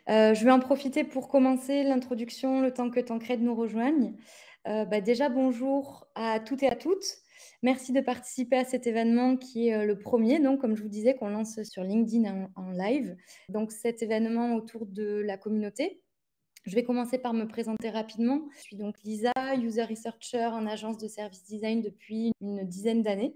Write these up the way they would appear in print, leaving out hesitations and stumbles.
Je vais en profiter pour commencer l'introduction, le temps que Tancred nous rejoigne. Déjà, bonjour à toutes et à toutes. Merci de participer à cet événement qui est le premier, donc, comme je vous disais, qu'on lance sur LinkedIn en live. Donc, cet événement autour de la communauté. Je vais commencer par me présenter rapidement. Je suis donc Lisa, User Researcher en agence de service design depuis une dizaine d'années.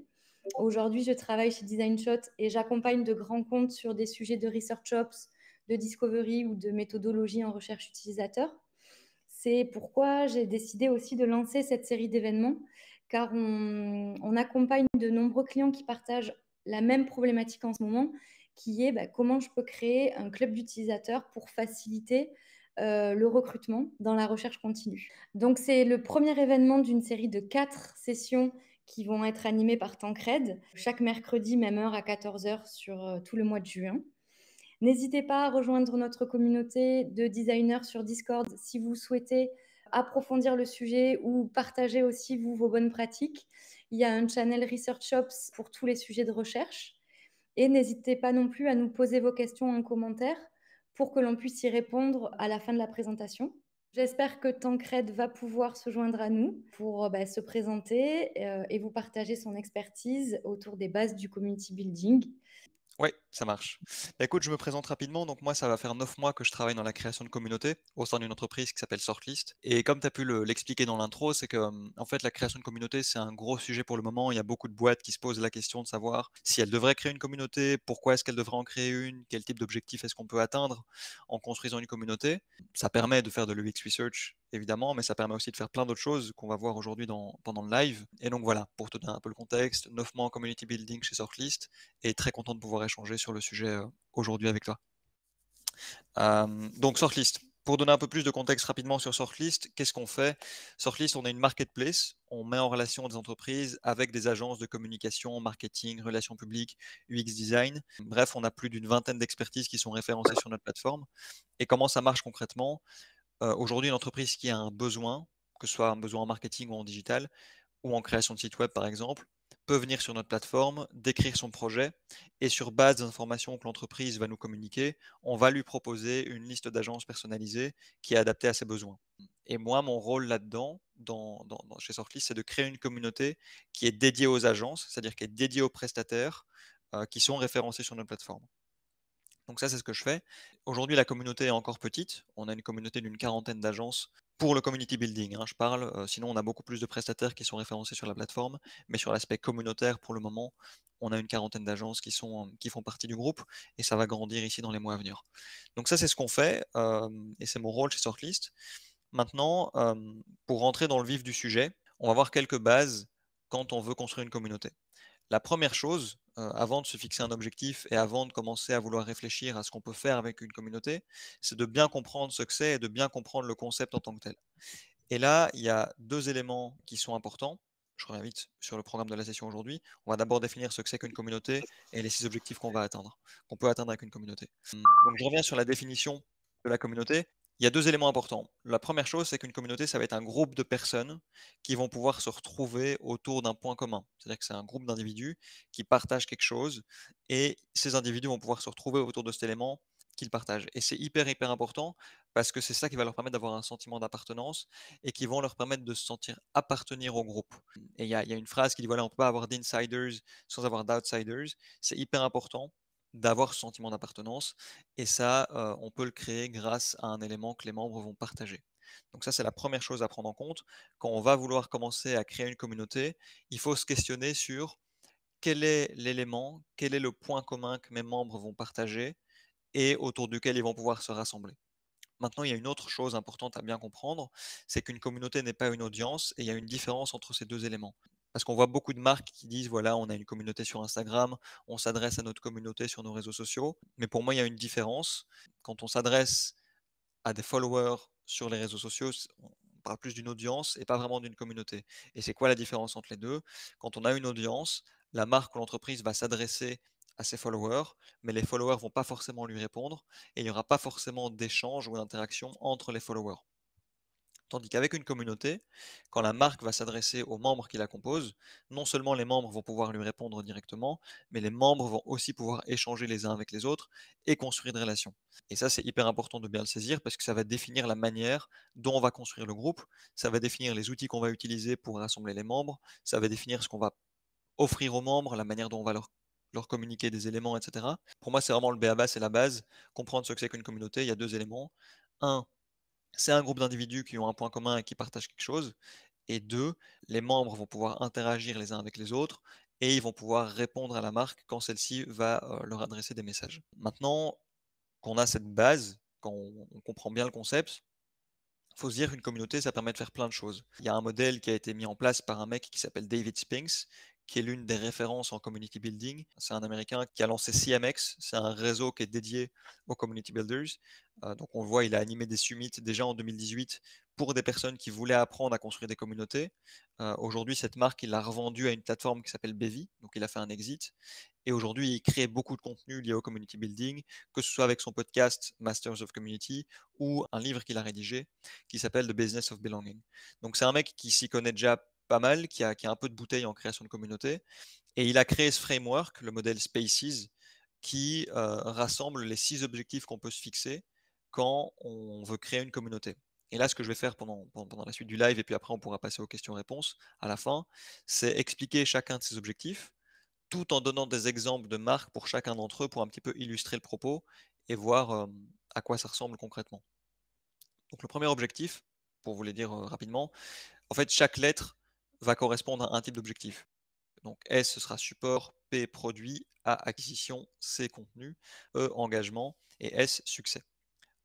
Aujourd'hui, je travaille chez Design Shot et j'accompagne de grands comptes sur des sujets de Research Ops, de discovery ou de méthodologie en recherche utilisateur. C'est pourquoi j'ai décidé aussi de lancer cette série d'événements, car on accompagne de nombreux clients qui partagent la même problématique en ce moment, qui est comment je peux créer un club d'utilisateurs pour faciliter le recrutement dans la recherche continue. Donc c'est le premier événement d'une série de 4 sessions qui vont être animées par Tancred, chaque mercredi, même heure à 14 heures sur tout le mois de juin. N'hésitez pas à rejoindre notre communauté de designers sur Discord si vous souhaitez approfondir le sujet ou partager aussi vos bonnes pratiques. Il y a un channel Research Ops pour tous les sujets de recherche. Et n'hésitez pas non plus à nous poser vos questions en commentaire pour que l'on puisse y répondre à la fin de la présentation. J'espère que Tancred va pouvoir se joindre à nous pour se présenter et vous partager son expertise autour des bases du community building. Ouais, ça marche. Écoute, je me présente rapidement. Donc moi, ça va faire 9 mois que je travaille dans la création de communauté au sein d'une entreprise qui s'appelle Sortlist. Et comme tu as pu l'expliquer dans l'intro, c'est que en fait, la création de communauté, c'est un gros sujet pour le moment. Il y a beaucoup de boîtes qui se posent la question de savoir si elles devraient créer une communauté, pourquoi est-ce qu'elles devraient en créer une, quel type d'objectif est-ce qu'on peut atteindre en construisant une communauté. Ça permet de faire de l'UX research, évidemment, mais ça permet aussi de faire plein d'autres choses qu'on va voir aujourd'hui pendant le live. Et donc voilà, pour te donner un peu le contexte, 9 mois en community building chez Sortlist et très content de pouvoir échanger sur le sujet aujourd'hui avec toi. Donc Sortlist, pour donner un peu plus de contexte rapidement sur Sortlist, qu'est-ce qu'on fait? Sortlist, on est une marketplace, on met en relation des entreprises avec des agences de communication, marketing, relations publiques, UX design. Bref, on a plus d'une vingtaine d'expertises qui sont référencées sur notre plateforme. Et comment ça marche concrètement? Aujourd'hui, une entreprise qui a un besoin, que ce soit un besoin en marketing ou en digital, ou en création de site web par exemple, peut venir sur notre plateforme, décrire son projet et sur base des informations que l'entreprise va nous communiquer, on va lui proposer une liste d'agences personnalisées qui est adaptée à ses besoins. Et moi, mon rôle là-dedans, chez Sortlist, c'est de créer une communauté qui est dédiée aux agences, c'est-à-dire qui est dédiée aux prestataires qui sont référencés sur notre plateforme. Donc ça, c'est ce que je fais. Aujourd'hui, la communauté est encore petite. On a une communauté d'une quarantaine d'agences pour le community building, hein, je parle. Sinon, on a beaucoup plus de prestataires qui sont référencés sur la plateforme. Mais sur l'aspect communautaire, pour le moment, on a une quarantaine d'agences qui font partie du groupe et ça va grandir ici dans les mois à venir. Donc ça, c'est ce qu'on fait et c'est mon rôle chez Sortlist. Maintenant, pour rentrer dans le vif du sujet, on va voir quelques bases quand on veut construire une communauté. La première chose, avant de se fixer un objectif et avant de commencer à vouloir réfléchir à ce qu'on peut faire avec une communauté, c'est de bien comprendre ce que c'est et de bien comprendre le concept en tant que tel. Et là, il y a 2 éléments qui sont importants. Je reviens vite sur le programme de la session aujourd'hui. On va d'abord définir ce que c'est qu'une communauté et les 6 objectifs qu'on peut atteindre avec une communauté. Donc je reviens sur la définition de la communauté. Il y a 2 éléments importants. La première chose, c'est qu'une communauté, ça va être un groupe de personnes qui vont pouvoir se retrouver autour d'un point commun. C'est-à-dire que c'est un groupe d'individus qui partagent quelque chose et ces individus vont pouvoir se retrouver autour de cet élément qu'ils partagent. Et c'est hyper, hyper important parce que c'est ça qui va leur permettre d'avoir un sentiment d'appartenance et qui vont leur permettre de se sentir appartenir au groupe. Et il y a une phrase qui dit, voilà, on ne peut pas avoir d'insiders sans avoir d'outsiders. C'est hyper important d'avoir ce sentiment d'appartenance et ça, on peut le créer grâce à un élément que les membres vont partager. Donc ça, c'est la première chose à prendre en compte. Quand on va vouloir commencer à créer une communauté, il faut se questionner sur quel est l'élément, quel est le point commun que mes membres vont partager et autour duquel ils vont pouvoir se rassembler. Maintenant, il y a une autre chose importante à bien comprendre, c'est qu'une communauté n'est pas une audience et il y a une différence entre ces 2 éléments. Parce qu'on voit beaucoup de marques qui disent, voilà, on a une communauté sur Instagram, on s'adresse à notre communauté sur nos réseaux sociaux. Mais pour moi, il y a une différence. Quand on s'adresse à des followers sur les réseaux sociaux, on parle plus d'une audience et pas vraiment d'une communauté. Et c'est quoi la différence entre les deux? Quand on a une audience, la marque ou l'entreprise va s'adresser à ses followers, mais les followers vont pas forcément lui répondre et il n'y aura pas forcément d'échange ou d'interaction entre les followers. Tandis qu'avec une communauté, quand la marque va s'adresser aux membres qui la composent, non seulement les membres vont pouvoir lui répondre directement, mais les membres vont aussi pouvoir échanger les uns avec les autres et construire des relations. Et ça, c'est hyper important de bien le saisir parce que ça va définir la manière dont on va construire le groupe, ça va définir les outils qu'on va utiliser pour rassembler les membres, ça va définir ce qu'on va offrir aux membres, la manière dont on va leur communiquer des éléments, etc. Pour moi, c'est vraiment le b.a.-ba, c'est la base. Comprendre ce que c'est qu'une communauté, il y a deux éléments. Un, c'est un groupe d'individus qui ont un point commun et qui partagent quelque chose. Et deux, les membres vont pouvoir interagir les uns avec les autres et ils vont pouvoir répondre à la marque quand celle-ci va leur adresser des messages. Maintenant qu'on a cette base, quand on comprend bien le concept, il faut se dire qu'une communauté, ça permet de faire plein de choses. Il y a un modèle qui a été mis en place par un mec qui s'appelle David Spinks, qui est l'une des références en community building. C'est un Américain qui a lancé CMX, c'est un réseau qui est dédié aux community builders. Donc on le voit, il a animé des summits déjà en 2018 pour des personnes qui voulaient apprendre à construire des communautés. Aujourd'hui, cette marque, il l'a revendue à une plateforme qui s'appelle Bevy, donc il a fait un exit. Et aujourd'hui, il crée beaucoup de contenu lié au community building, que ce soit avec son podcast Masters of Community ou un livre qu'il a rédigé qui s'appelle The Business of Belonging. Donc c'est un mec qui s'y connaît déjà pas mal, qui a un peu de bouteille en création de communauté, et il a créé ce framework, le modèle Spaces, qui rassemble les 6 objectifs qu'on peut se fixer quand on veut créer une communauté. Et là, ce que je vais faire pendant la suite du live, et puis après on pourra passer aux questions-réponses à la fin, c'est expliquer chacun de ces objectifs, tout en donnant des exemples de marques pour chacun d'entre eux pour un petit peu illustrer le propos et voir à quoi ça ressemble concrètement. Donc le premier objectif, pour vous les dire rapidement, en fait chaque lettre va correspondre à un type d'objectif. Donc S ce sera support, P produit, A acquisition, C contenu, E engagement et S succès.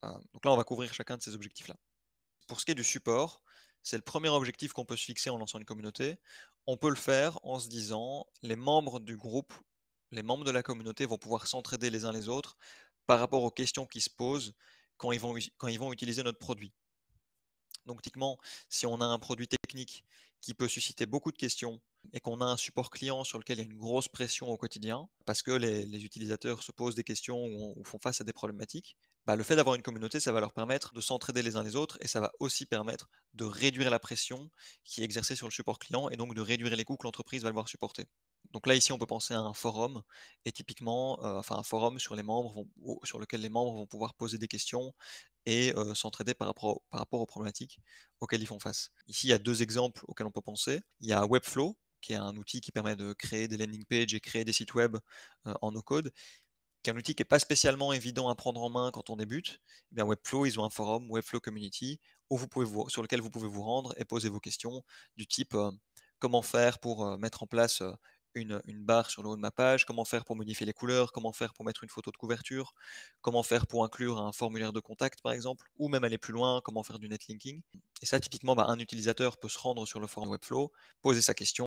Donc là on va couvrir chacun de ces objectifs-là. Pour ce qui est du support, c'est le premier objectif qu'on peut se fixer en lançant une communauté. On peut le faire en se disant les membres du groupe, les membres de la communauté vont pouvoir s'entraider les uns les autres par rapport aux questions qui se posent quand ils vont utiliser notre produit. Donc typiquement, si on a un produit technique qui peut susciter beaucoup de questions et qu'on a un support client sur lequel il y a une grosse pression au quotidien, parce que les utilisateurs se posent des questions ou font face à des problématiques, bah, le fait d'avoir une communauté, ça va leur permettre de s'entraider les uns les autres et ça va aussi permettre de réduire la pression qui est exercée sur le support client et donc de réduire les coûts que l'entreprise va devoir supporter. Donc là, ici, on peut penser à un forum et typiquement, enfin un forum sur lequel les membres vont pouvoir poser des questions et s'entraider par rapport aux problématiques auxquelles ils font face. Ici, il y a 2 exemples auxquels on peut penser. Il y a Webflow, qui est un outil qui permet de créer des landing pages et créer des sites web en no-code, qui est un outil qui n'est pas spécialement évident à prendre en main quand on débute. Eh bien, Webflow, ils ont un forum, Webflow Community, sur lequel vous pouvez vous rendre et poser vos questions du type comment faire pour mettre en place une barre sur le haut de ma page, comment faire pour modifier les couleurs, comment faire pour mettre une photo de couverture, comment faire pour inclure un formulaire de contact par exemple, ou même aller plus loin, comment faire du netlinking. Et ça, typiquement, bah, un utilisateur peut se rendre sur le forum Webflow, poser sa question,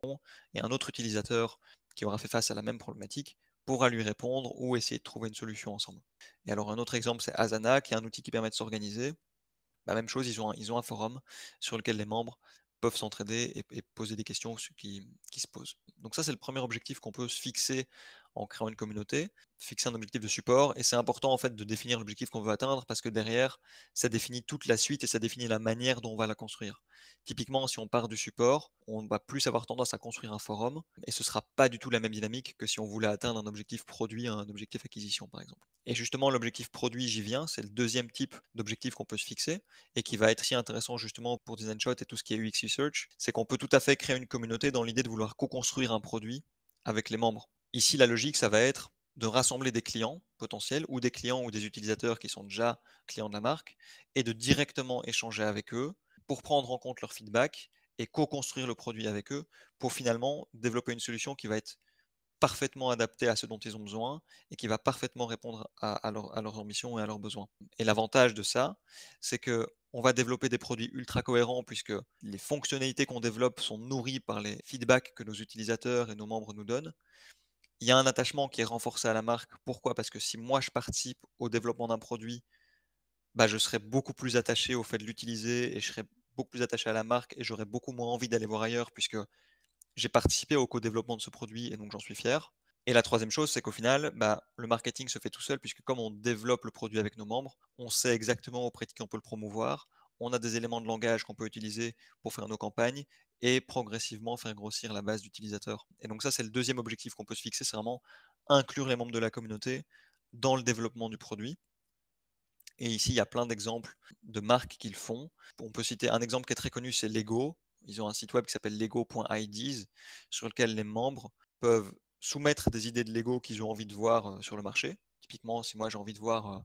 et un autre utilisateur qui aura fait face à la même problématique pourra lui répondre ou essayer de trouver une solution ensemble. Et alors un autre exemple, c'est Asana, qui est un outil qui permet de s'organiser. La même chose, ils ont un forum sur lequel les membres peuvent s'entraider et poser des questions qui se posent. Donc ça, c'est le premier objectif qu'on peut se fixer en créant une communauté, fixer un objectif de support. Et c'est important en fait de définir l'objectif qu'on veut atteindre parce que derrière, ça définit toute la suite et ça définit la manière dont on va la construire. Typiquement, si on part du support, on va plus avoir tendance à construire un forum et ce sera pas du tout la même dynamique que si on voulait atteindre un objectif produit, un objectif acquisition par exemple. Et justement, l'objectif produit, j'y viens, c'est le deuxième type d'objectif qu'on peut se fixer et qui va être si intéressant justement pour Design Shot et tout ce qui est UX Research, c'est qu'on peut tout à fait créer une communauté dans l'idée de vouloir co-construire un produit avec les membres. Ici, la logique, ça va être de rassembler des clients potentiels ou des clients ou des utilisateurs qui sont déjà clients de la marque et de directement échanger avec eux pour prendre en compte leur feedback et co-construire le produit avec eux pour finalement développer une solution qui va être parfaitement adaptée à ce dont ils ont besoin et qui va parfaitement répondre à leurs ambitions et à leurs besoins. Et l'avantage de ça, c'est que on va développer des produits ultra cohérents puisque les fonctionnalités qu'on développe sont nourries par les feedbacks que nos utilisateurs et nos membres nous donnent. Il y a un attachement qui est renforcé à la marque. Pourquoi? Parce que si moi je participe au développement d'un produit, bah, je serai beaucoup plus attaché au fait de l'utiliser et je serai beaucoup plus attaché à la marque et j'aurai beaucoup moins envie d'aller voir ailleurs puisque j'ai participé au co-développement de ce produit et donc j'en suis fier. Et la troisième chose, c'est qu'au final, bah, le marketing se fait tout seul puisque comme on développe le produit avec nos membres, on sait exactement auprès de qui on peut le promouvoir, on a des éléments de langage qu'on peut utiliser pour faire nos campagnes et progressivement faire grossir la base d'utilisateurs. Et donc ça, c'est le deuxième objectif qu'on peut se fixer, c'est vraiment inclure les membres de la communauté dans le développement du produit. Et ici, il y a plein d'exemples de marques qui le font. On peut citer un exemple qui est très connu, c'est Lego. Ils ont un site web qui s'appelle lego.ids sur lequel les membres peuvent soumettre des idées de Lego qu'ils ont envie de voir sur le marché. Typiquement, si moi j'ai envie de voir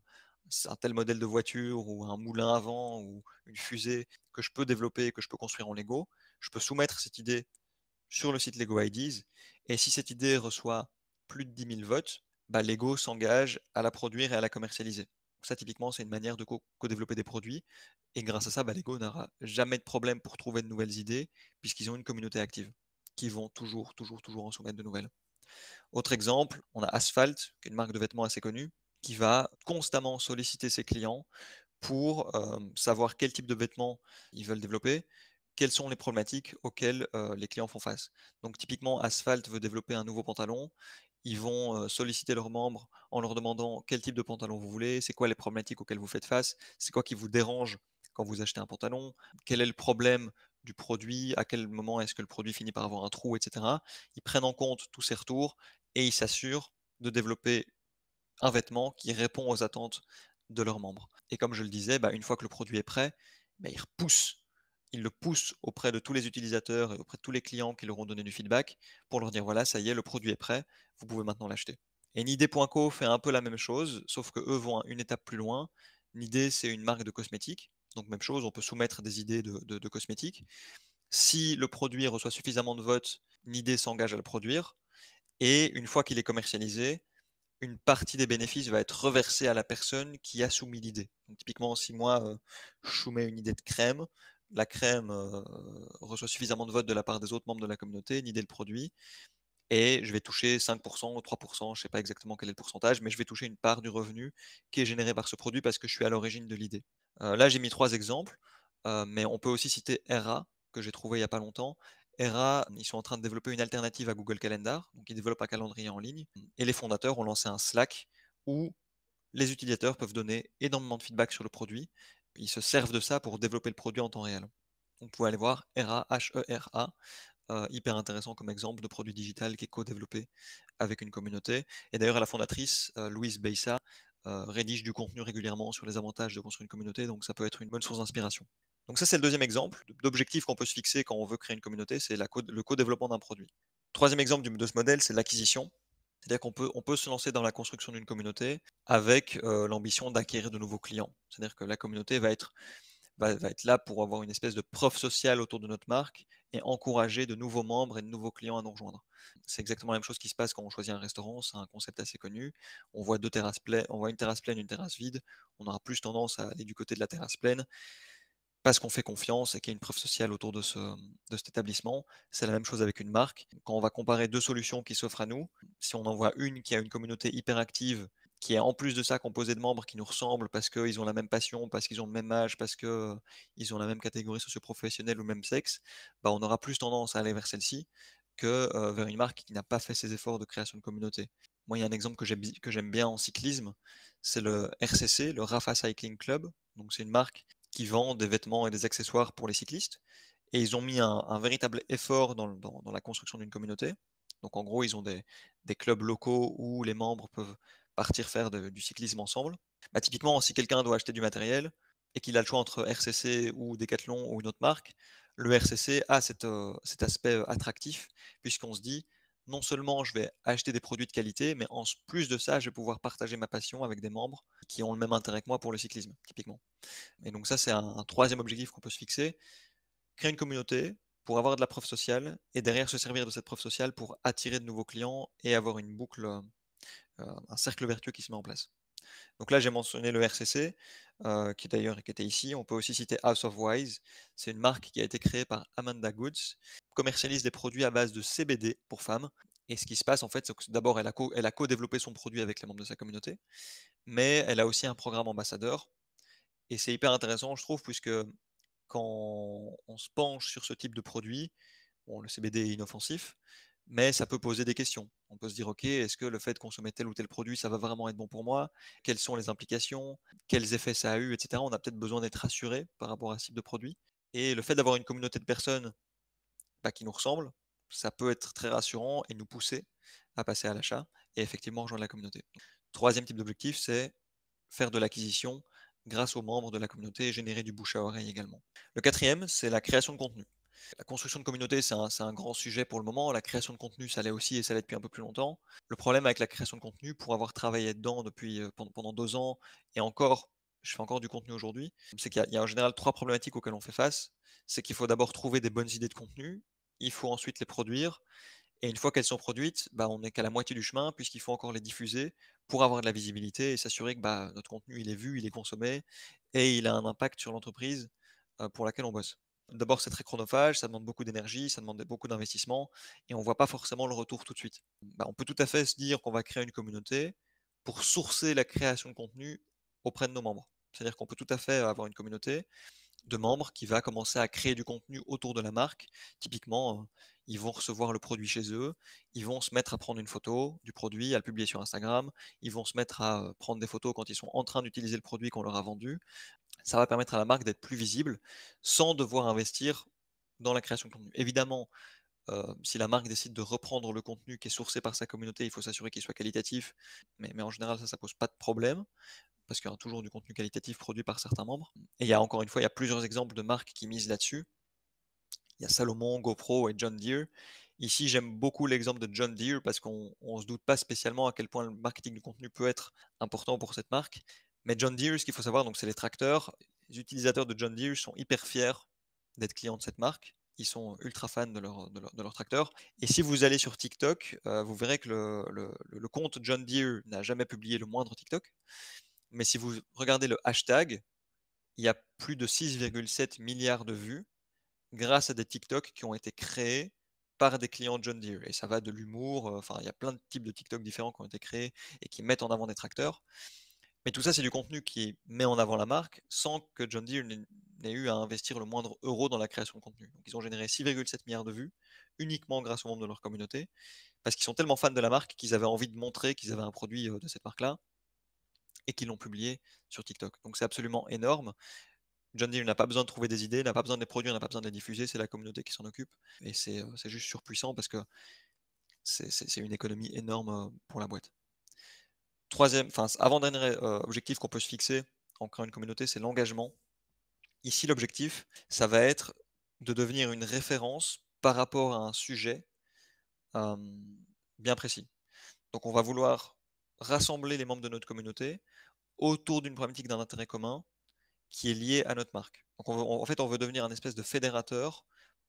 un tel modèle de voiture ou un moulin à vent ou une fusée que je peux développer et que je peux construire en Lego, je peux soumettre cette idée sur le site Lego IDs. Et si cette idée reçoit plus de 10 000 votes, bah, Lego s'engage à la produire et à la commercialiser. Ça, typiquement, c'est une manière de co-développer des produits. Et grâce à ça, bah, Lego n'aura jamais de problème pour trouver de nouvelles idées, puisqu'ils ont une communauté active, qui vont toujours en soumettre de nouvelles. Autre exemple, on a Asphalt, qui est une marque de vêtements assez connue, qui va constamment solliciter ses clients pour savoir quel type de vêtements ils veulent développer, quelles sont les problématiques auxquelles les clients font face. Donc typiquement, Asphalt veut développer un nouveau pantalon. Ils vont solliciter leurs membres en leur demandant quel type de pantalon vous voulez, c'est quoi les problématiques auxquelles vous faites face, c'est quoi qui vous dérange quand vous achetez un pantalon, quel est le problème du produit, à quel moment est-ce que le produit finit par avoir un trou, etc. Ils prennent en compte tous ces retours et ils s'assurent de développer un vêtement qui répond aux attentes de leurs membres. Et comme je le disais, bah, une fois que le produit est prêt, bah, ils le poussent auprès de tous les utilisateurs et auprès de tous les clients qui leur ont donné du feedback pour leur dire voilà, ça y est, le produit est prêt, vous pouvez maintenant l'acheter. Et Nidé.co fait un peu la même chose, sauf que eux vont une étape plus loin. Nidé, c'est une marque de cosmétiques. Donc même chose, on peut soumettre des idées de cosmétiques. Si le produit reçoit suffisamment de votes, Nidé s'engage à le produire. Et une fois qu'il est commercialisé, une partie des bénéfices va être reversée à la personne qui a soumis l'idée. Donc, typiquement, si moi, je soumets une idée de crème, la crème reçoit suffisamment de votes de la part des autres membres de la communauté, l'idée le produit, et je vais toucher 5% ou 3%, je ne sais pas exactement quel est le pourcentage, mais je vais toucher une part du revenu qui est généré par ce produit parce que je suis à l'origine de l'idée. Là, j'ai mis 3 exemples, mais on peut aussi citer Era, que j'ai trouvé il n'y a pas longtemps. Era, ils sont en train de développer une alternative à Google Calendar, donc ils développent un calendrier en ligne, et les fondateurs ont lancé un Slack où les utilisateurs peuvent donner énormément de feedback sur le produit. Ils se servent de ça pour développer le produit en temps réel. On peut aller voir Era, H-E-R-A, hyper intéressant comme exemple de produit digital qui est co-développé avec une communauté. Et d'ailleurs, la fondatrice, Louise Beissa, rédige du contenu régulièrement sur les avantages de construire une communauté, donc ça peut être une bonne source d'inspiration. Donc ça, c'est le deuxième exemple d'objectif qu'on peut se fixer quand on veut créer une communauté, c'est le co-développement d'un produit. Troisième exemple de ce modèle, c'est l'acquisition. C'est-à-dire on peut se lancer dans la construction d'une communauté avec l'ambition d'acquérir de nouveaux clients. C'est-à-dire que la communauté va être là pour avoir une espèce de preuve sociale autour de notre marque et encourager de nouveaux membres et de nouveaux clients à nous rejoindre. C'est exactement la même chose qui se passe quand on choisit un restaurant, c'est un concept assez connu. On voit on voit une terrasse pleine, une terrasse vide. On aura plus tendance à aller du côté de la terrasse pleine parce qu'on fait confiance et qu'il y a une preuve sociale autour de cet établissement. C'est la même chose avec une marque. Quand on va comparer deux solutions qui s'offrent à nous, si on en voit une qui a une communauté hyper active, qui est en plus de ça composée de membres qui nous ressemblent parce qu'ils ont la même passion, parce qu'ils ont le même âge, parce qu'ils ont la même catégorie socio-professionnelle ou le même sexe, bah, on aura plus tendance à aller vers celle-ci que vers une marque qui n'a pas fait ses efforts de création de communauté. Moi, il y a un exemple que j'aime bien en cyclisme, c'est le RCC, le Rafa Cycling Club. Donc, c'est une marque qui vend des vêtements et des accessoires pour les cyclistes. Et ils ont mis un véritable effort dans la construction d'une communauté. Donc en gros, ils ont des clubs locaux où les membres peuvent partir faire du cyclisme ensemble. Bah, typiquement, si quelqu'un doit acheter du matériel et qu'il a le choix entre RCC ou Decathlon ou une autre marque, le RCC a cet aspect attractif puisqu'on se dit, non seulement je vais acheter des produits de qualité, mais en plus de ça, je vais pouvoir partager ma passion avec des membres qui ont le même intérêt que moi pour le cyclisme, typiquement. Et donc ça, c'est un troisième objectif qu'on peut se fixer. Créer une communauté pour avoir de la preuve sociale et derrière se servir de cette preuve sociale pour attirer de nouveaux clients et avoir une boucle, un cercle vertueux qui se met en place. Donc là, j'ai mentionné le RCC, qui était ici. On peut aussi citer House of Wise. C'est une marque qui a été créée par Amanda Goods, commercialise des produits à base de CBD pour femmes. Et ce qui se passe, en fait, c'est que d'abord, elle a co-développé son produit avec les membres de sa communauté, mais elle a aussi un programme ambassadeur. Et c'est hyper intéressant, je trouve, puisque quand on se penche sur ce type de produit, bon, le CBD est inoffensif, mais ça peut poser des questions. On peut se dire: «OK, est-ce que le fait de consommer tel ou tel produit, ça va vraiment être bon pour moi? Quelles sont les implications? Quels effets ça a eu?» et cetera. On a peut-être besoin d'être rassuré par rapport à ce type de produit et le fait d'avoir une communauté de personnes, bah, qui nous ressemblent, ça peut être très rassurant et nous pousser à passer à l'achat et effectivement rejoindre la communauté. Troisième type d'objectif, c'est faire de l'acquisition grâce aux membres de la communauté et générer du bouche à oreille également. Le quatrième, c'est la création de contenu. La construction de communauté, c'est un grand sujet pour le moment. La création de contenu, ça l'est aussi et ça l'est depuis un peu plus longtemps. Le problème avec la création de contenu, pour avoir travaillé dedans depuis pendant 2 ans et encore, je fais encore du contenu aujourd'hui, c'est qu'il y a en général trois problématiques auxquelles on fait face. C'est qu'il faut d'abord trouver des bonnes idées de contenu, il faut ensuite les produire et une fois qu'elles sont produites, bah, on n'est qu'à la moitié du chemin puisqu'il faut encore les diffuser pour avoir de la visibilité et s'assurer que bah, notre contenu il est vu, il est consommé et il a un impact sur l'entreprise pour laquelle on bosse. D'abord, c'est très chronophage, ça demande beaucoup d'énergie, ça demande beaucoup d'investissement et on ne voit pas forcément le retour tout de suite. Bah, on peut tout à fait se dire qu'on va créer une communauté pour sourcer la création de contenu auprès de nos membres. C'est-à-dire qu'on peut tout à fait avoir une communauté de membres qui va commencer à créer du contenu autour de la marque. Typiquement, ils vont recevoir le produit chez eux, ils vont se mettre à prendre une photo du produit, à le publier sur Instagram, ils vont se mettre à prendre des photos quand ils sont en train d'utiliser le produit qu'on leur a vendu. Ça va permettre à la marque d'être plus visible sans devoir investir dans la création de contenu. Évidemment, si la marque décide de reprendre le contenu qui est sourcé par sa communauté, il faut s'assurer qu'il soit qualitatif, mais en général, ça pose pas de problème parce qu'il y aura toujours du contenu qualitatif produit par certains membres. Et il y a encore une fois, il y a plusieurs exemples de marques qui misent là-dessus. Il y a Salomon, GoPro et John Deere. Ici, j'aime beaucoup l'exemple de John Deere parce qu'on ne se doute pas spécialement à quel point le marketing du contenu peut être important pour cette marque. Mais John Deere, ce qu'il faut savoir, donc c'est les tracteurs. Les utilisateurs de John Deere sont hyper fiers d'être clients de cette marque. Ils sont ultra fans de leur tracteur. Et si vous allez sur TikTok, vous verrez que le compte John Deere n'a jamais publié le moindre TikTok. Mais si vous regardez le hashtag, il y a plus de 6,7 milliards de vues grâce à des TikTok qui ont été créés par des clients John Deere. Et ça va de l'humour, enfin, il y a plein de types de TikTok différents qui ont été créés et qui mettent en avant des tracteurs. Mais tout ça, c'est du contenu qui met en avant la marque sans que John Deere n'ait eu à investir le moindre euro dans la création de contenu. Donc, ils ont généré 6,7 milliards de vues uniquement grâce aux membres de leur communauté parce qu'ils sont tellement fans de la marque qu'ils avaient envie de montrer qu'ils avaient un produit de cette marque-là et qu'ils l'ont publié sur TikTok. Donc, c'est absolument énorme. John Deere n'a pas besoin de trouver des idées, n'a pas besoin de les produire, n'a pas besoin de les diffuser, c'est la communauté qui s'en occupe. Et c'est juste surpuissant parce que c'est une économie énorme pour la boîte. Troisième, enfin, avant-dernier objectif qu'on peut se fixer en créant une communauté, c'est l'engagement. Ici, l'objectif, ça va être de devenir une référence par rapport à un sujet euh, bien précis. Donc, on va vouloir rassembler les membres de notre communauté autour d'une problématique d'un intérêt commun qui est lié à notre marque. Donc, en fait, on veut devenir un espèce de fédérateur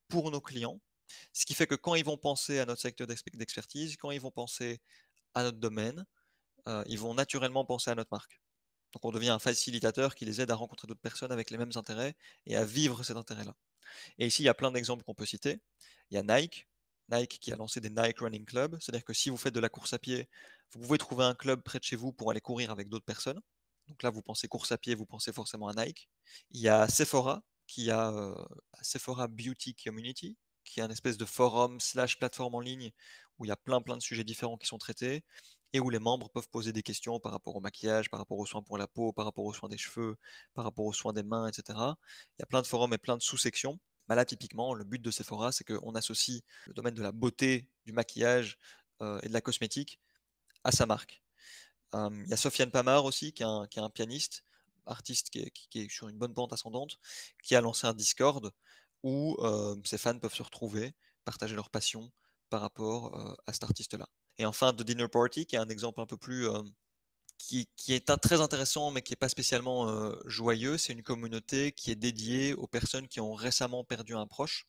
pour nos clients, ce qui fait que quand ils vont penser à notre secteur d'expertise, quand ils vont penser à notre domaine, ils vont naturellement penser à notre marque. Donc on devient un facilitateur qui les aide à rencontrer d'autres personnes avec les mêmes intérêts et à vivre cet intérêt-là. Et ici, il y a plein d'exemples qu'on peut citer. Il y a Nike, Nike qui a lancé des Nike Running Club, c'est-à-dire que si vous faites de la course à pied, vous pouvez trouver un club près de chez vous pour aller courir avec d'autres personnes. Donc là, vous pensez course à pied, vous pensez forcément à Nike. Il y a Sephora qui a Sephora Beauty Community, qui est un espèce de forum slash plateforme en ligne où il y a plein de sujets différents qui sont traités et où les membres peuvent poser des questions par rapport au maquillage, par rapport aux soins pour la peau, par rapport aux soins des cheveux, par rapport aux soins des mains, etc. Il y a plein de forums et plein de sous-sections. Bah là, typiquement, le but de Sephora, c'est qu'on associe le domaine de la beauté, du maquillage et de la cosmétique à sa marque. Il y a Sofiane Pamar aussi, qui est un pianiste, artiste qui est sur une bonne pente ascendante, qui a lancé un Discord où ses fans peuvent se retrouver, partager leur passion par rapport à cet artiste-là. Et enfin, The Dinner Party, qui est un exemple un peu plus qui est très intéressant, mais qui n'est pas spécialement joyeux. C'est une communauté qui est dédiée aux personnes qui ont récemment perdu un proche.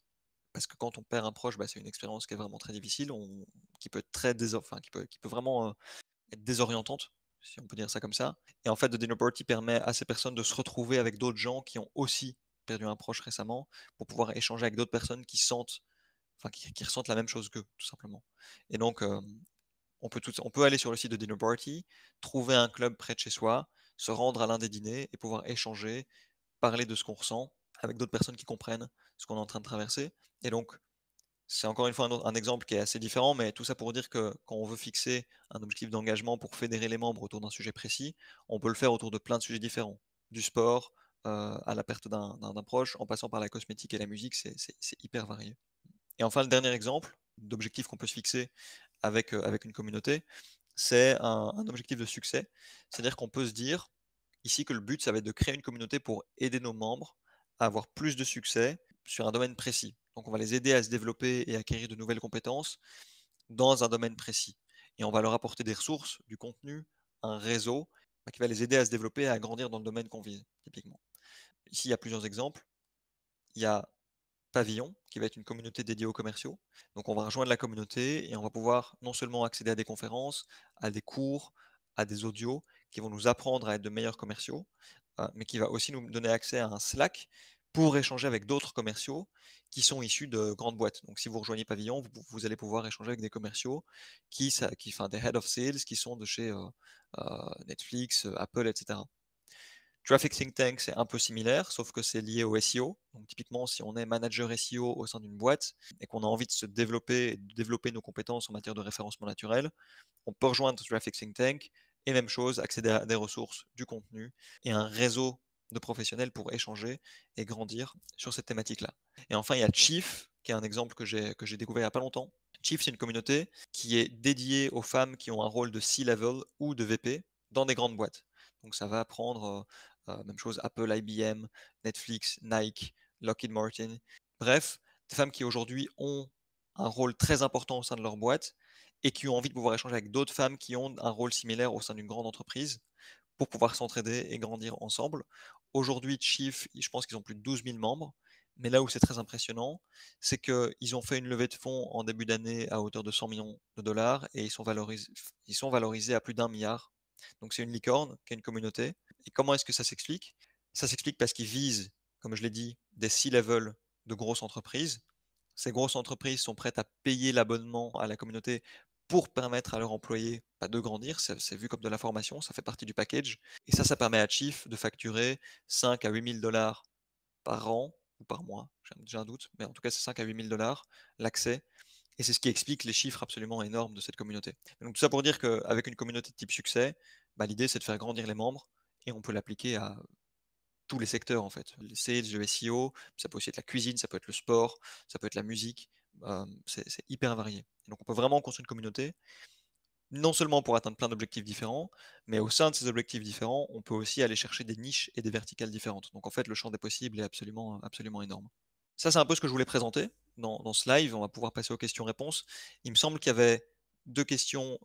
Parce que quand on perd un proche, bah, c'est une expérience qui est vraiment très difficile, qui peut être enfin, qui peut vraiment être désorientante, si on peut dire ça comme ça. Et en fait, The Dinner Party permet à ces personnes de se retrouver avec d'autres gens qui ont aussi perdu un proche récemment, pour pouvoir échanger avec d'autres personnes qui ressentent la même chose qu'eux, tout simplement. Et donc, on peut aller sur le site de Dinner Party, trouver un club près de chez soi, se rendre à l'un des dîners et pouvoir échanger, parler de ce qu'on ressent avec d'autres personnes qui comprennent ce qu'on est en train de traverser. Et donc, C'est encore une fois un exemple qui est assez différent, mais tout ça pour dire que quand on veut fixer un objectif d'engagement pour fédérer les membres autour d'un sujet précis, on peut le faire autour de plein de sujets différents. Du sport, à la perte d'un proche, en passant par la cosmétique et la musique, c'est hyper varié. Et enfin, le dernier exemple d'objectif qu'on peut se fixer avec une communauté, c'est un objectif de succès. C'est-à-dire qu'on peut se dire ici que le but, ça va être de créer une communauté pour aider nos membres à avoir plus de succès sur un domaine précis. Donc, on va les aider à se développer et acquérir de nouvelles compétences dans un domaine précis. Et on va leur apporter des ressources, du contenu, un réseau qui va les aider à se développer et à grandir dans le domaine qu'on vise, typiquement. Ici, il y a plusieurs exemples. Il y a Pavillon, qui va être une communauté dédiée aux commerciaux. Donc on va rejoindre la communauté et on va pouvoir non seulement accéder à des conférences, à des cours, à des audios qui vont nous apprendre à être de meilleurs commerciaux, mais qui va aussi nous donner accès à un Slack pour échanger avec d'autres commerciaux qui sont issus de grandes boîtes. Donc si vous rejoignez Pavillon, vous allez pouvoir échanger avec des commerciaux enfin, des head of sales qui sont de chez Netflix, Apple, etc. Traffic Think Tank, c'est un peu similaire, sauf que c'est lié au SEO. Donc, typiquement, si on est manager SEO au sein d'une boîte et qu'on a envie de se développer et de développer nos compétences en matière de référencement naturel, on peut rejoindre Traffic Think Tank et même chose, accéder à des ressources, du contenu et un réseau de professionnels pour échanger et grandir sur cette thématique-là. Et enfin, il y a Chief, qui est un exemple que j'ai découvert il n'y a pas longtemps. Chief, c'est une communauté qui est dédiée aux femmes qui ont un rôle de C-level ou de VP dans des grandes boîtes. Donc ça va prendre même chose, Apple, IBM, Netflix, Nike, Lockheed Martin. Bref, des femmes qui aujourd'hui ont un rôle très important au sein de leur boîte et qui ont envie de pouvoir échanger avec d'autres femmes qui ont un rôle similaire au sein d'une grande entreprise pour pouvoir s'entraider et grandir ensemble. Aujourd'hui, Chief, je pense qu'ils ont plus de 12 000 membres. Mais là où c'est très impressionnant, c'est qu'ils ont fait une levée de fonds en début d'année à hauteur de 100 millions de dollars et ils sont valorisés à plus d'1 milliard. Donc c'est une licorne qui est une communauté. Et comment est-ce que ça s'explique? Ça s'explique parce qu'ils visent, comme je l'ai dit, des C-level de grosses entreprises. Ces grosses entreprises sont prêtes à payer l'abonnement à la communauté pour permettre à leurs employés de grandir. C'est vu comme de la formation, ça fait partie du package. Et ça permet à Chief de facturer 5 à 8 000 dollars par an ou par mois, j'ai un doute, mais en tout cas c'est 5 à 8 000 dollars l'accès. Et c'est ce qui explique les chiffres absolument énormes de cette communauté. Donc tout ça pour dire qu'avec une communauté de type succès, l'idée c'est de faire grandir les membres et on peut l'appliquer à tous les secteurs en fait. Les sales, le SEO, ça peut aussi être la cuisine, ça peut être le sport, ça peut être la musique. C'est hyper varié. Et donc on peut vraiment construire une communauté, non seulement pour atteindre plein d'objectifs différents, mais au sein de ces objectifs différents, on peut aussi aller chercher des niches et des verticales différentes. Donc en fait, le champ des possibles est absolument, absolument énorme. Ça, c'est un peu ce que je voulais présenter dans ce live. On va pouvoir passer aux questions-réponses. Il me semble qu'il y avait deux questions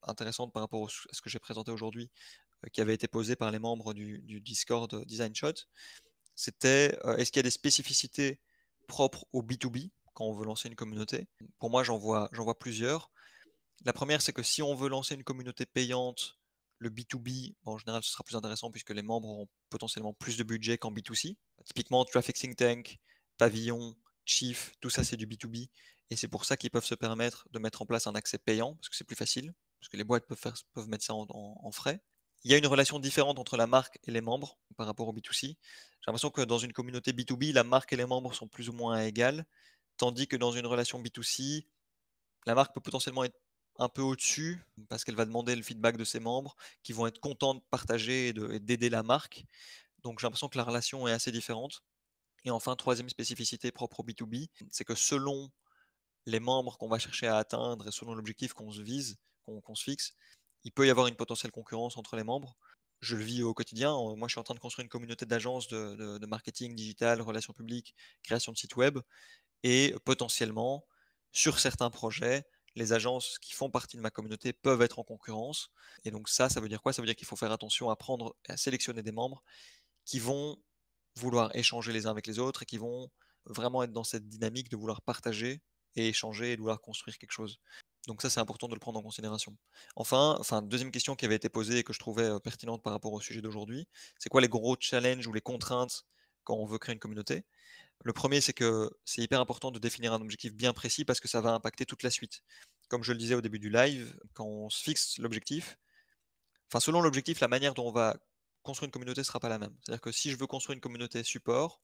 intéressantes par rapport à ce que j'ai présenté aujourd'hui, qui avaient été posées par les membres du Discord Design Shot. C'était est-ce qu'il y a des spécificités propres au B2B quand on veut lancer une communauté? Pour moi, j'en vois plusieurs. La première, c'est que si on veut lancer une communauté payante, le B2B, en général, ce sera plus intéressant puisque les membres auront potentiellement plus de budget qu'en B2C. Typiquement, Traffic Think Tank, Pavillon, Chief, tout ça, c'est du B2B. Et c'est pour ça qu'ils peuvent se permettre de mettre en place un accès payant, parce que c'est plus facile, parce que les boîtes peuvent mettre ça en frais. Il y a une relation différente entre la marque et les membres par rapport au B2C. J'ai l'impression que dans une communauté B2B, la marque et les membres sont plus ou moins à égal, tandis que dans une relation B2C, la marque peut potentiellement être un peu au-dessus parce qu'elle va demander le feedback de ses membres qui vont être contents de partager et d'aider la marque. Donc j'ai l'impression que la relation est assez différente. Et enfin, troisième spécificité propre au B2B, c'est que selon les membres qu'on va chercher à atteindre et selon l'objectif qu'on se vise, qu'on se fixe, il peut y avoir une potentielle concurrence entre les membres. Je le vis au quotidien. Moi, je suis en train de construire une communauté d'agences de marketing digital, relations publiques, création de sites web. Et potentiellement, sur certains projets, les agences qui font partie de ma communauté peuvent être en concurrence. Et donc ça veut dire quoi? Ça veut dire qu'il faut faire attention à prendre et à sélectionner des membres qui vont vouloir échanger les uns avec les autres et qui vont vraiment être dans cette dynamique de vouloir partager et échanger et de vouloir construire quelque chose. Donc ça, c'est important de le prendre en considération. Enfin, deuxième question qui avait été posée et que je trouvais pertinente par rapport au sujet d'aujourd'hui, c'est quoi les gros challenges ou les contraintes quand on veut créer une communauté? Le premier, c'est que c'est hyper important de définir un objectif bien précis parce que ça va impacter toute la suite. Comme je le disais au début du live, quand on se fixe l'objectif, enfin selon l'objectif, la manière dont on va construire une communauté ne sera pas la même. C'est-à-dire que si je veux construire une communauté support,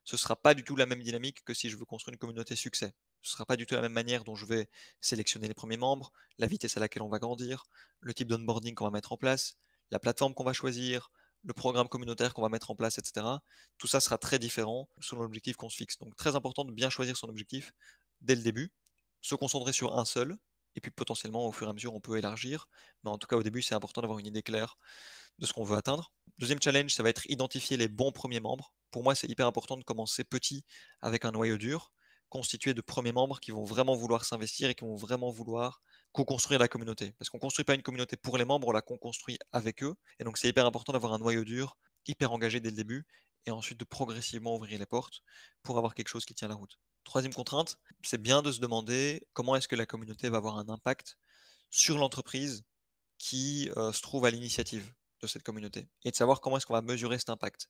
ce ne sera pas du tout la même dynamique que si je veux construire une communauté succès. Ce ne sera pas du tout la même manière dont je vais sélectionner les premiers membres, la vitesse à laquelle on va grandir, le type d'onboarding qu'on va mettre en place, la plateforme qu'on va choisir, le programme communautaire qu'on va mettre en place, et cetera. Tout ça sera très différent selon l'objectif qu'on se fixe. Donc très important de bien choisir son objectif dès le début, se concentrer sur un seul, et puis potentiellement au fur et à mesure on peut élargir. Mais en tout cas au début c'est important d'avoir une idée claire de ce qu'on veut atteindre. Deuxième challenge, ça va être identifier les bons premiers membres. Pour moi, c'est hyper important de commencer petit avec un noyau dur, constitué de premiers membres qui vont vraiment vouloir s'investir et qui vont vraiment vouloir co-construire la communauté. Parce qu'on ne construit pas une communauté pour les membres, on la construit avec eux. Et donc, c'est hyper important d'avoir un noyau dur, hyper engagé dès le début, et ensuite de progressivement ouvrir les portes pour avoir quelque chose qui tient la route. Troisième contrainte, c'est bien de se demander comment est-ce que la communauté va avoir un impact sur l'entreprise qui se trouve à l'initiative de cette communauté et de savoir comment est-ce qu'on va mesurer cet impact.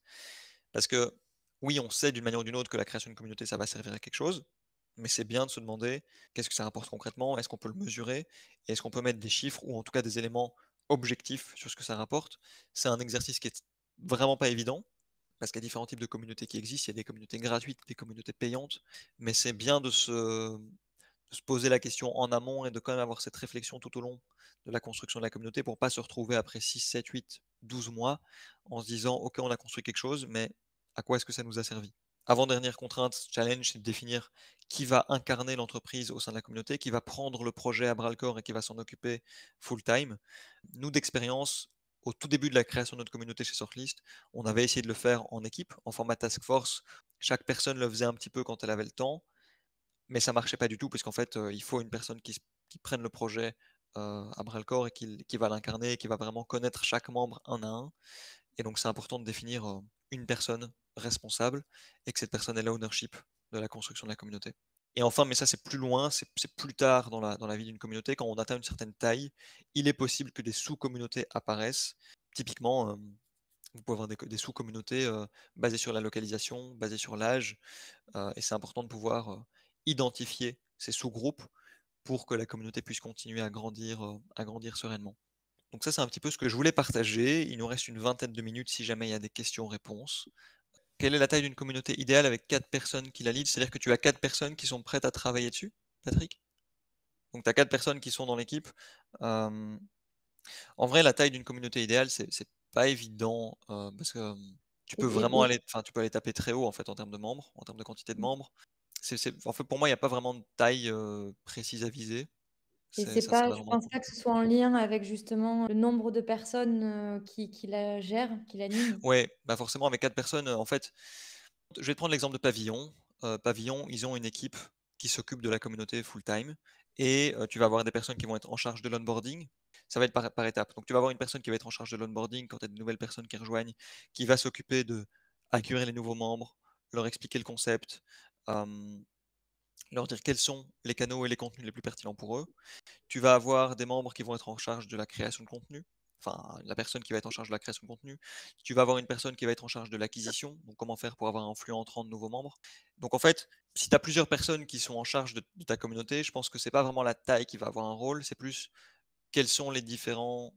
Parce que oui, on sait d'une manière ou d'une autre que la création d'une communauté, ça va servir à quelque chose, mais c'est bien de se demander qu'est-ce que ça rapporte concrètement, est-ce qu'on peut le mesurer, et est-ce qu'on peut mettre des chiffres ou en tout cas des éléments objectifs sur ce que ça rapporte. C'est un exercice qui est vraiment pas évident, parce qu'il y a différents types de communautés qui existent, il y a des communautés gratuites, des communautés payantes, mais c'est bien de se poser la question en amont et de quand même avoir cette réflexion tout au long de la construction de la communauté pour pas se retrouver après 6, 7, 8, 12 mois en se disant OK, on a construit quelque chose, mais à quoi est-ce que ça nous a servi? Avant-dernière contrainte, challenge, c'est de définir qui va incarner l'entreprise au sein de la communauté, qui va prendre le projet à bras le corps et qui va s'en occuper full time. Nous, d'expérience, au tout début de la création de notre communauté chez Sortlist, on avait essayé de le faire en équipe, en format task force. Chaque personne le faisait un petit peu quand elle avait le temps. Mais ça marchait pas du tout parce qu'en fait, il faut une personne qui prenne le projet, à bras le corps et qui va l'incarner et qui va vraiment connaître chaque membre un à un. Et donc c'est important de définir, une personne responsable et que cette personne ait l'ownership de la construction de la communauté. Et enfin, mais ça c'est plus loin, c'est plus tard dans la vie d'une communauté, quand on atteint une certaine taille, il est possible que des sous-communautés apparaissent. Typiquement, vous pouvez avoir des sous-communautés, basées sur la localisation, basées sur l'âge. Et c'est important de pouvoir identifier ces sous-groupes pour que la communauté puisse continuer à grandir sereinement. Donc ça, c'est un petit peu ce que je voulais partager. Il nous reste une vingtaine de minutes si jamais il y a des questions-réponses. Quelle est la taille d'une communauté idéale avec 4 personnes qui la lead? C'est-à-dire que tu as 4 personnes qui sont prêtes à travailler dessus, Patrick? Donc tu as 4 personnes qui sont dans l'équipe. Euh, En vrai, la taille d'une communauté idéale, c'est pas évident parce que tu peux vraiment Et, aller, enfin, tu peux aller taper très haut en fait en termes de membres, en termes de quantité de membres. En fait, pour moi, il n'y a pas vraiment de taille précise à viser. et C'est, c'est ça, ça pas, va je vraiment. pense pas que ce soit en lien avec justement le nombre de personnes qui la gèrent, qui l'animent. Ouais, bah forcément, avec 4 personnes, en fait, je vais te prendre l'exemple de Pavillon. Pavillon, ils ont une équipe qui s'occupe de la communauté full-time et tu vas avoir des personnes qui vont être en charge de l'onboarding. Ça va être par étapes. Donc, tu vas avoir une personne qui va être en charge de l'onboarding quand tu as de nouvelles personnes qui rejoignent, qui va s'occuper de accueillir les nouveaux membres, leur expliquer le concept, euh, leur dire quels sont les canaux et les contenus les plus pertinents pour eux. Tu vas avoir des membres qui vont être en charge de la création de contenu, enfin la personne qui va être en charge de la création de contenu. Tu vas avoir une personne qui va être en charge de l'acquisition, donc comment faire pour avoir un flux entrant de nouveaux membres. Donc en fait, si tu as plusieurs personnes qui sont en charge de ta communauté, je pense que c'est pas vraiment la taille qui va avoir un rôle, c'est plus quels sont les différents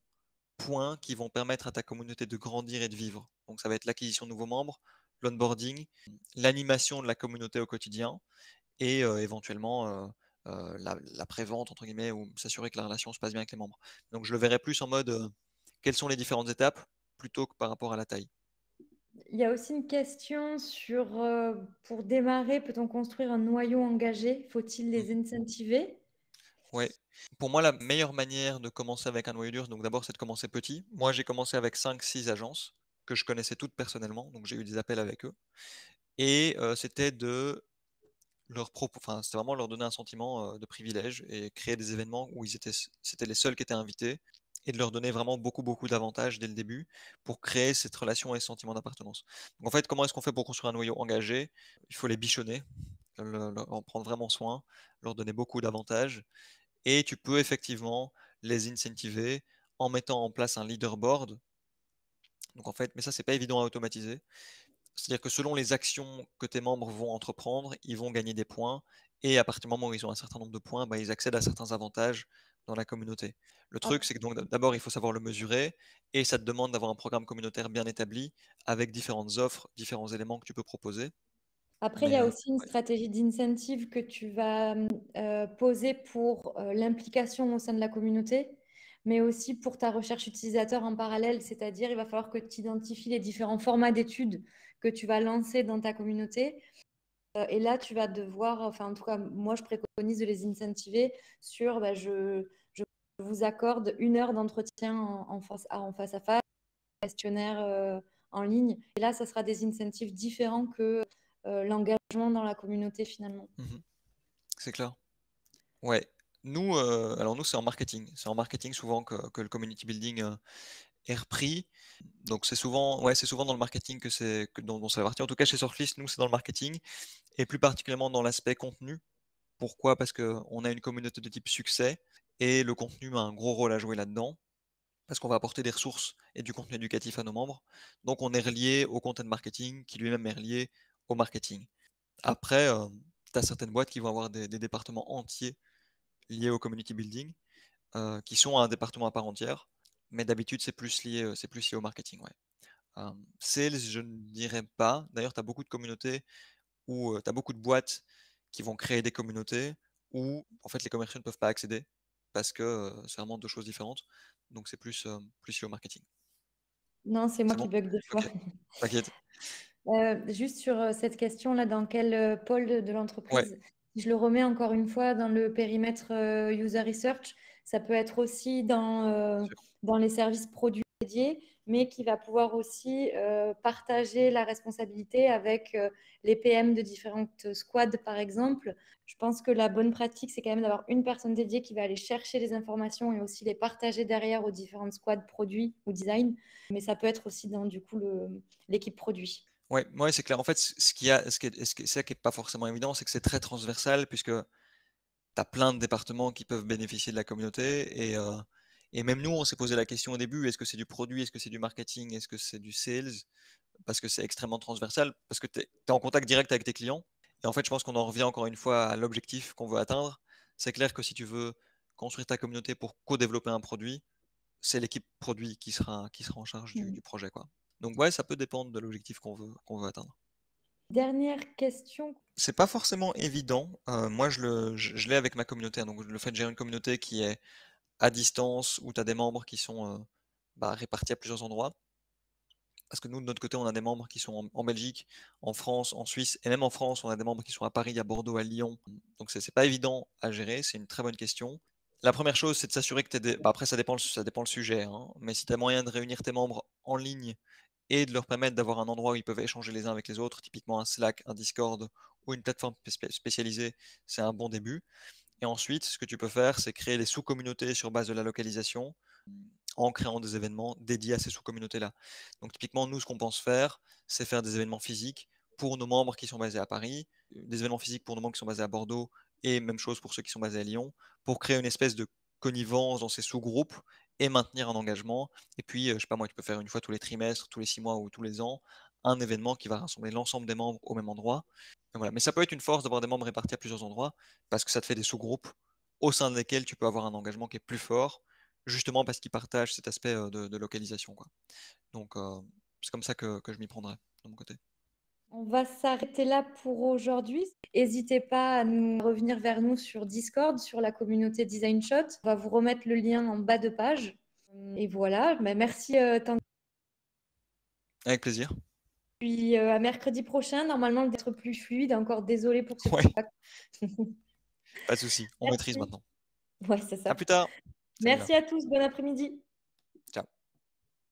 points qui vont permettre à ta communauté de grandir et de vivre. Donc ça va être l'acquisition de nouveaux membres, l'onboarding, l'animation de la communauté au quotidien et éventuellement la prévente entre guillemets ou s'assurer que la relation se passe bien avec les membres. Donc je le verrais plus en mode quelles sont les différentes étapes plutôt que par rapport à la taille. Il y a aussi une question sur, pour démarrer, peut-on construire un noyau engagé? Faut-il les Mhm. incentiver? Ouais. Pour moi, la meilleure manière de commencer avec un noyau dur, donc d'abord, c'est de commencer petit. Moi, j'ai commencé avec 5-6 agences que je connaissais toutes personnellement, donc j'ai eu des appels avec eux. Et c'était enfin, c'était vraiment leur donner un sentiment de privilège et créer des événements où c'était les seuls qui étaient invités et de leur donner vraiment beaucoup, beaucoup d'avantages dès le début pour créer cette relation et ce sentiment d'appartenance. Donc en fait, comment est-ce qu'on fait pour construire un noyau engagé? Il faut les bichonner, en prendre vraiment soin, leur donner beaucoup d'avantages et tu peux effectivement les incentiver en mettant en place un leaderboard. Donc en fait, mais ça, c'est pas évident à automatiser. C'est-à-dire que selon les actions que tes membres vont entreprendre, ils vont gagner des points. Et à partir du moment où ils ont un certain nombre de points, bah, ils accèdent à certains avantages dans la communauté. Le truc, c'est que donc d'abord, il faut savoir le mesurer. Et ça te demande d'avoir un programme communautaire bien établi avec différentes offres, différents éléments que tu peux proposer. Après, il y Mais a aussi une ouais. stratégie d'incentive que tu vas poser pour l'implication au sein de la communauté, mais aussi pour ta recherche utilisateur en parallèle. C'est-à-dire, il va falloir que tu identifies les différents formats d'études que tu vas lancer dans ta communauté. Et là, tu vas devoir, enfin, en tout cas, moi, je préconise de les incentiver sur, je vous accorde 1 heure d'entretien en face à face, questionnaire en ligne. Et là, ça sera des incentives différents que l'engagement dans la communauté finalement. Mhm. C'est clair. Ouais. Nous, alors nous, c'est en marketing. C'est en marketing souvent que le community building est repris. Donc c'est souvent, ouais, c'est souvent dans le marketing dont ça fait partie. En tout cas, chez Surflist, nous, c'est dans le marketing et plus particulièrement dans l'aspect contenu. Pourquoi? Parce qu'on a une communauté de type succès et le contenu a un gros rôle à jouer là-dedans. Parce qu'on va apporter des ressources et du contenu éducatif à nos membres. Donc on est relié au content marketing qui lui-même est relié au marketing. Après, tu as certaines boîtes qui vont avoir des départements entiers liés au community building, qui sont un département à part entière. Mais d'habitude, c'est plus lié au marketing, ouais. Sales, je ne dirais pas. D'ailleurs, tu as beaucoup de communautés où tu as beaucoup de boîtes qui vont créer des communautés où en fait les commerciaux ne peuvent pas accéder parce que c'est vraiment deux choses différentes. Donc c'est plus lié au marketing. Non, c'est moi C'est qui bon? bug des fois. OK, t'inquiète. Juste sur cette question-là, dans quel pôle de Ouais, l'entreprise, si je le remets encore une fois dans le périmètre user research, ça peut être aussi bien sûr. dans les services produits dédiés, mais qui va pouvoir aussi partager la responsabilité avec les PM de différentes squads, par exemple. Je pense que la bonne pratique, c'est quand même d'avoir une personne dédiée qui va aller chercher les informations et aussi les partager derrière aux différentes squads produits ou design. Mais ça peut être aussi dans du coup l'équipe produit. Ouais, ouais, c'est clair. En fait, c'est ça qui est pas forcément évident, c'est que c'est très transversal puisque tu as plein de départements qui peuvent bénéficier de la communauté et même nous, on s'est posé la question au début, est-ce que c'est du produit? Est-ce que c'est du marketing? Est-ce que c'est du sales? Parce que c'est extrêmement transversal, parce que tu es en contact direct avec tes clients et en fait, je pense qu'on en revient encore une fois à l'objectif qu'on veut atteindre. C'est clair que si tu veux construire ta communauté pour co-développer un produit, c'est l'équipe produit qui sera en charge du projet, quoi. Donc ouais, ça peut dépendre de l'objectif qu'on veut atteindre. Dernière question. C'est pas forcément évident. Moi, je l'ai avec ma communauté, hein, donc le fait de gérer une communauté qui est à distance, où tu as des membres qui sont répartis à plusieurs endroits. Parce que nous, de notre côté, on a des membres qui sont en Belgique, en France, en Suisse, et même en France, on a des membres qui sont à Paris, à Bordeaux, à Lyon. Donc c'est pas évident à gérer, c'est une très bonne question. La première chose, c'est de s'assurer que tu des... après, ça dépend le sujet, hein, mais si tu as moyen de réunir tes membres en ligne et de leur permettre d'avoir un endroit où ils peuvent échanger les uns avec les autres, typiquement un Slack, un Discord ou une plateforme spécialisée, c'est un bon début. Et ensuite, ce que tu peux faire, c'est créer des sous-communautés sur base de la localisation en créant des événements dédiés à ces sous-communautés-là. Donc typiquement, nous, ce qu'on pense faire, c'est faire des événements physiques pour nos membres qui sont basés à Paris, des événements physiques pour nos membres qui sont basés à Bordeaux, et même chose pour ceux qui sont basés à Lyon, pour créer une espèce de connivence dans ces sous-groupes et maintenir un engagement. Et puis, je sais pas moi, tu peux faire une fois tous les trimestres, tous les 6 mois ou tous les ans, un événement qui va rassembler l'ensemble des membres au même endroit. Donc voilà. Mais ça peut être une force d'avoir des membres répartis à plusieurs endroits, parce que ça te fait des sous-groupes au sein desquels tu peux avoir un engagement qui est plus fort, justement parce qu'ils partagent cet aspect de localisation, quoi. Donc, c'est comme ça que je m'y prendrais, de mon côté. On va s'arrêter là pour aujourd'hui. N'hésitez pas à nous revenir vers nous sur Discord, sur la communauté Design Shot. On va vous remettre le lien en bas de page. Et voilà, merci. Avec plaisir. Puis à mercredi prochain, normalement, d'être plus fluide. Encore désolé pour ce Ouais, petit pack. pas de souci. On maîtrise Merci. maintenant. Ouais, c'est À ça. plus tard. Salut, là. Merci à tous. Bon après-midi.